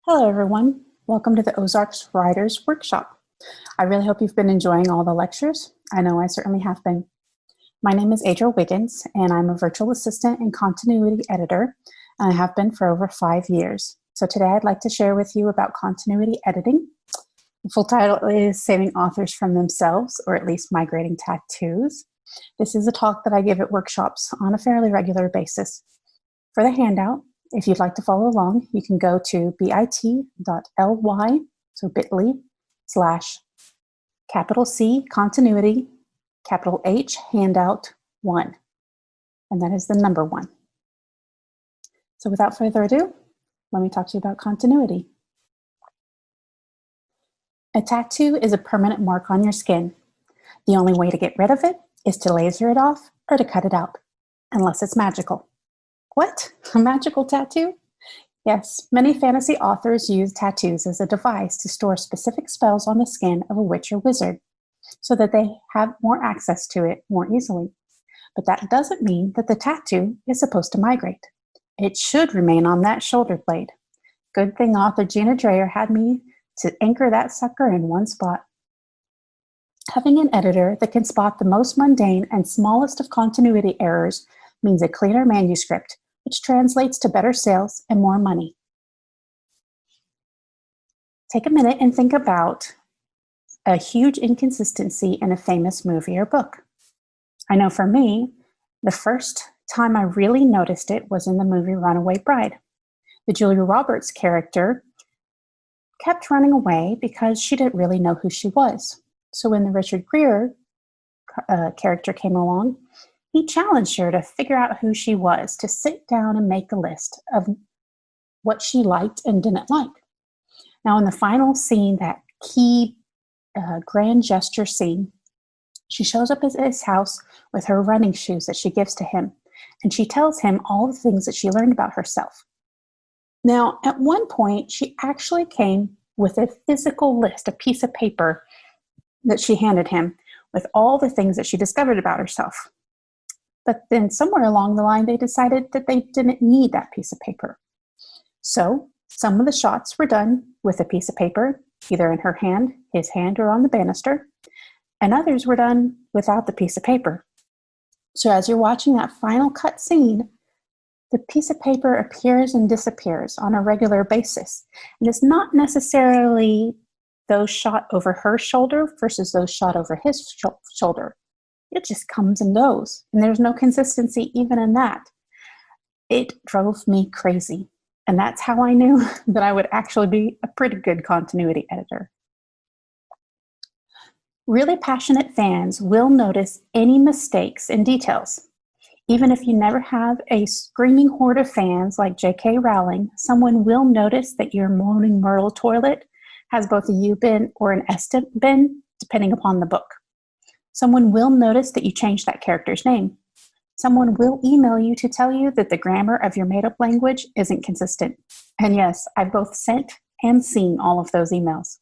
Hello, everyone. Welcome to the Ozark's Writers Workshop. I really hope you've been enjoying all the lectures. I know I certainly have been. My name is Adriel Wiggins, and I'm a virtual assistant and continuity editor, and I have been for over 5 years. So today I'd like to share with you about continuity editing. The full title is Saving Authors from Themselves, or at least Migrating Tattoos. This is a talk that I give at workshops on a fairly regular basis. For the handout, if you'd like to follow along, you can go to bit.ly, so bit.ly/C continuity, H handout 1. And that is the number 1. So without further ado, let me talk to you about continuity. A tattoo is a permanent mark on your skin. The only way to get rid of it is to laser it off or to cut it out, unless it's magical. What? A magical tattoo? Yes, many fantasy authors use tattoos as a device to store specific spells on the skin of a witch or wizard so that they have more access to it more easily. But that doesn't mean that the tattoo is supposed to migrate. It should remain on that shoulder blade. Good thing author Gina Dreyer had me to anchor that sucker in one spot. Having an editor that can spot the most mundane and smallest of continuity errors means a cleaner manuscript, which translates to better sales and more money. Take a minute and think about a huge inconsistency in a famous movie or book. I know for me, the first time I really noticed it was in the movie Runaway Bride. The Julia Roberts character kept running away because she didn't really know who she was. So when the Richard Gere character came along, he challenged her to figure out who she was, to sit down and make a list of what she liked and didn't like. Now, in the final scene, that key grand gesture scene, she shows up at his house with her running shoes that she gives to him, and she tells him all the things that she learned about herself. Now, at one point, she actually came with a physical list, a piece of paper that she handed him with all the things that she discovered about herself. But then somewhere along the line, they decided that they didn't need that piece of paper. So some of the shots were done with a piece of paper, either in her hand, his hand, or on the banister, and others were done without the piece of paper. So as you're watching that final cut scene, the piece of paper appears and disappears on a regular basis. And it's not necessarily those shot over her shoulder versus those shot over his shoulder. It just comes and goes, and there's no consistency even in that. It drove me crazy, and that's how I knew that I would actually be a pretty good continuity editor. Really passionate fans will notice any mistakes in details. Even if you never have a screaming horde of fans like J.K. Rowling, someone will notice that your Moaning Myrtle toilet has both a U-bin or an S-bin, depending upon the book. Someone will notice that you changed that character's name. Someone will email you to tell you that the grammar of your made-up language isn't consistent. And yes, I've both sent and seen all of those emails.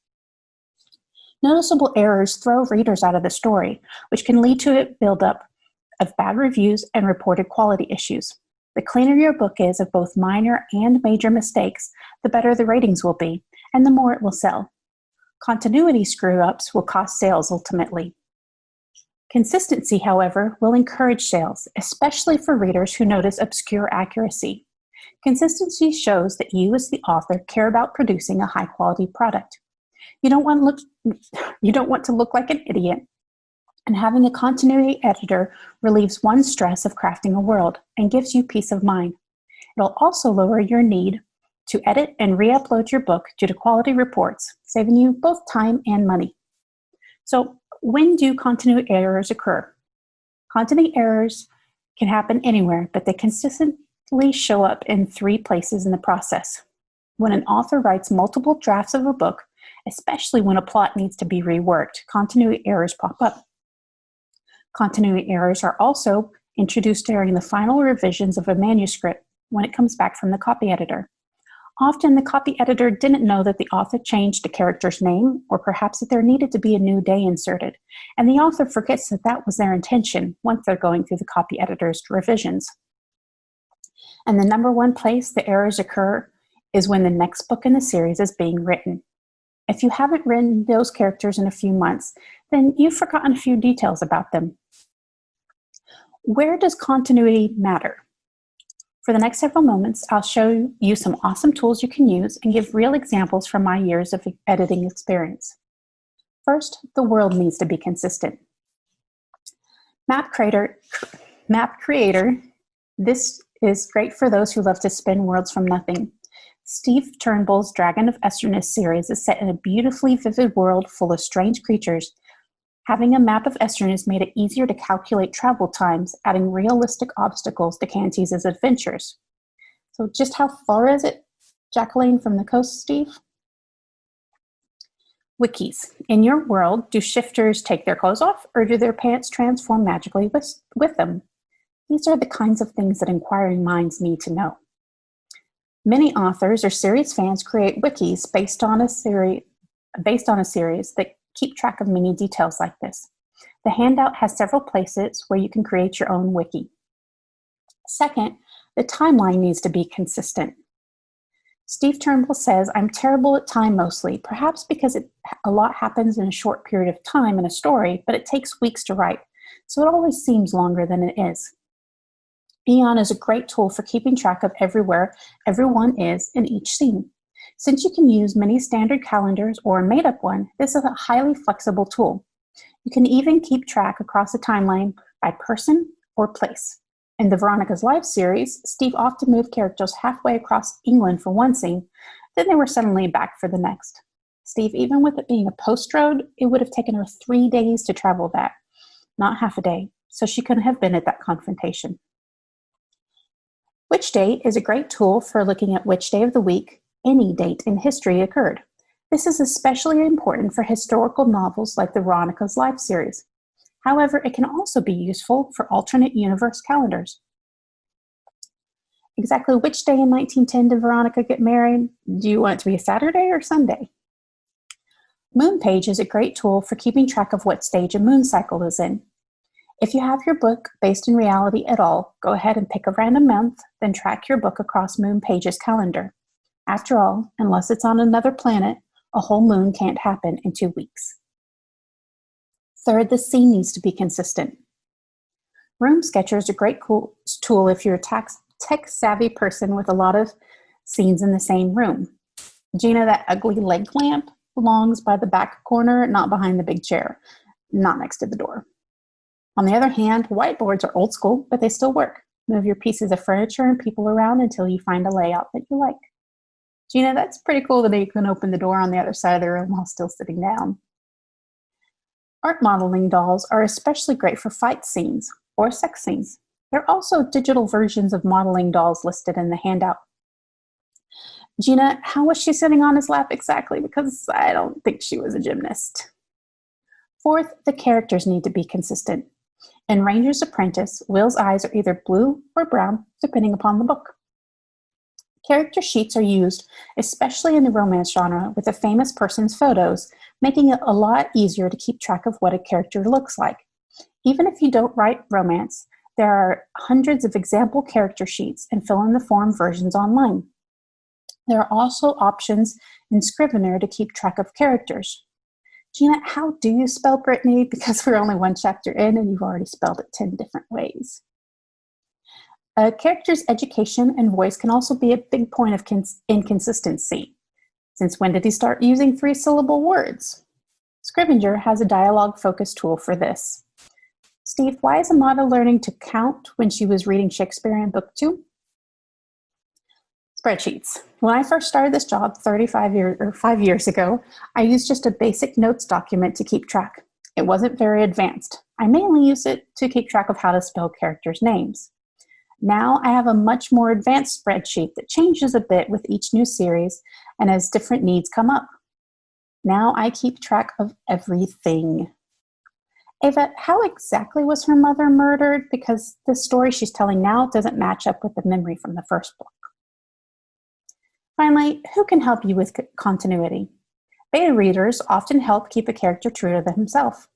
Noticeable errors throw readers out of the story, which can lead to a buildup of bad reviews and reported quality issues. The cleaner your book is of both minor and major mistakes, the better the ratings will be, and the more it will sell. Continuity screw-ups will cost sales ultimately. Consistency, however, will encourage sales, especially for readers who notice obscure accuracy. Consistency shows that you as the author care about producing a high-quality product. You don't want to look like an idiot, and having a continuity editor relieves one stress of crafting a world and gives you peace of mind. It'll also lower your need to edit and re-upload your book due to quality reports, saving you both time and money. So, when do continuity errors occur? Continuity errors can happen anywhere, but they consistently show up in 3 places in the process. When an author writes multiple drafts of a book, especially when a plot needs to be reworked, continuity errors pop up. Continuity errors are also introduced during the final revisions of a manuscript when it comes back from the copy editor. Often the copy editor didn't know that the author changed the character's name, or perhaps that there needed to be a new day inserted, and the author forgets that that was their intention once they're going through the copy editor's revisions. And the number one place the errors occur is when the next book in the series is being written. If you haven't written those characters in a few months, then you've forgotten a few details about them. Where does continuity matter? For the next several moments, I'll show you some awesome tools you can use and give real examples from my years of editing experience. First, the world needs to be consistent. Map Creator, this is great for those who love to spin worlds from nothing. Steve Turnbull's Dragon of Esterness series is set in a beautifully vivid world full of strange creatures. Having a map of Esterness made it easier to calculate travel times, adding realistic obstacles to Cantese's adventures. So just how far is it, Jacqueline, from the coast, Steve? Wikis. In your world, do shifters take their clothes off, or do their pants transform magically with them? These are the kinds of things that inquiring minds need to know. Many authors or series fans create wikis based on a series that keep track of many details like this. The handout has several places where you can create your own wiki. Second, the timeline needs to be consistent. Steve Turnbull says, I'm terrible at time mostly, perhaps because a lot happens in a short period of time in a story, but it takes weeks to write, so it always seems longer than it is. Eon is a great tool for keeping track of everywhere everyone is in each scene. Since you can use many standard calendars or a made-up one, this is a highly flexible tool. You can even keep track across a timeline by person or place. In the Veronica's Life series, Steve often moved characters halfway across England for one scene, then they were suddenly back for the next. Steve, even with it being a post road, it would have taken her 3 days to travel that, not half a day, so she couldn't have been at that confrontation. Which date is a great tool for looking at which day of the week any date in history occurred. This is especially important for historical novels like the Veronica's Life series. However, it can also be useful for alternate universe calendars. Exactly which day in 1910 did Veronica get married? Do you want it to be a Saturday or Sunday? Moonpage is a great tool for keeping track of what stage a moon cycle is in. If you have your book based in reality at all, go ahead and pick a random month, then track your book across Moonpage's calendar. After all, unless it's on another planet, a whole moon can't happen in 2 weeks. Third, the scene needs to be consistent. Room Sketcher is a great tool if you're a tech-savvy person with a lot of scenes in the same room. Gina, that ugly leg lamp belongs by the back corner, not behind the big chair, not next to the door. On the other hand, whiteboards are old school, but they still work. Move your pieces of furniture and people around until you find a layout that you like. Gina, that's pretty cool that you can open the door on the other side of the room while still sitting down. Art modeling dolls are especially great for fight scenes or sex scenes. There are also digital versions of modeling dolls listed in the handout. Gina, how was she sitting on his lap exactly? Because I don't think she was a gymnast. Fourth, the characters need to be consistent. In Ranger's Apprentice, Will's eyes are either blue or brown, depending upon the book. Character sheets are used, especially in the romance genre, with a famous person's photos, making it a lot easier to keep track of what a character looks like. Even if you don't write romance, there are hundreds of example character sheets and fill-in-the-form versions online. There are also options in Scrivener to keep track of characters. Gina, how do you spell Brittany? Because we're only 1 chapter in and you've already spelled it 10 different ways. A character's education and voice can also be a big point of inconsistency. Since when did he start using 3-syllable words? Scrivener has a dialogue-focused tool for this. Steve, why is Amada learning to count when she was reading Shakespeare in Book 2? Spreadsheets. When I first started this job 5 years ago, I used just a basic notes document to keep track. It wasn't very advanced. I mainly used it to keep track of how to spell characters' names. Now I have a much more advanced spreadsheet that changes a bit with each new series and as different needs come up. Now I keep track of everything. Ava, how exactly was her mother murdered? Because the story she's telling now doesn't match up with the memory from the first book. Finally, who can help you with continuity? Beta readers often help keep a character true to themselves.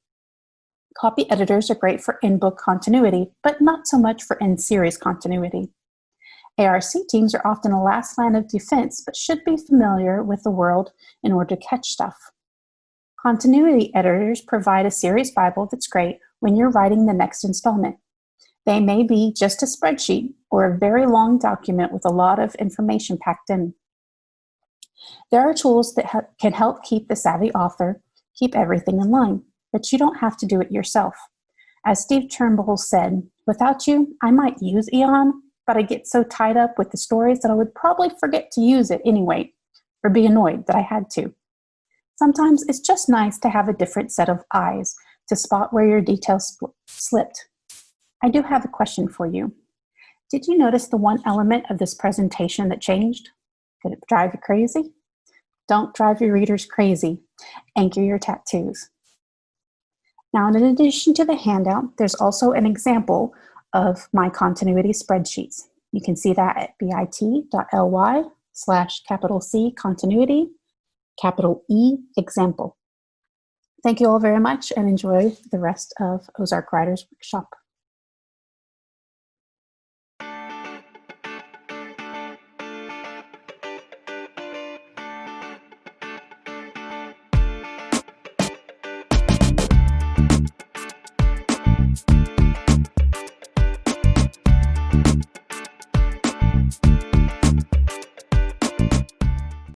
Copy editors are great for in-book continuity, but not so much for in-series continuity. ARC teams are often a last line of defense, but should be familiar with the world in order to catch stuff. Continuity editors provide a series Bible that's great when you're writing the next installment. They may be just a spreadsheet or a very long document with a lot of information packed in. There are tools that can help keep the savvy author keep everything in line, but you don't have to do it yourself. As Steve Turnbull said, "Without you, I might use Eon, but I get so tied up with the stories that I would probably forget to use it anyway, or be annoyed that I had to." Sometimes it's just nice to have a different set of eyes to spot where your details slipped. I do have a question for you. Did you notice the one element of this presentation that changed? Did it drive you crazy? Don't drive your readers crazy. Anchor your tattoos. Now, in addition to the handout, there's also an example of my continuity spreadsheets. You can see that at bit.ly/C continuity, E example. Thank you all very much and enjoy the rest of Ozark Writers Workshop.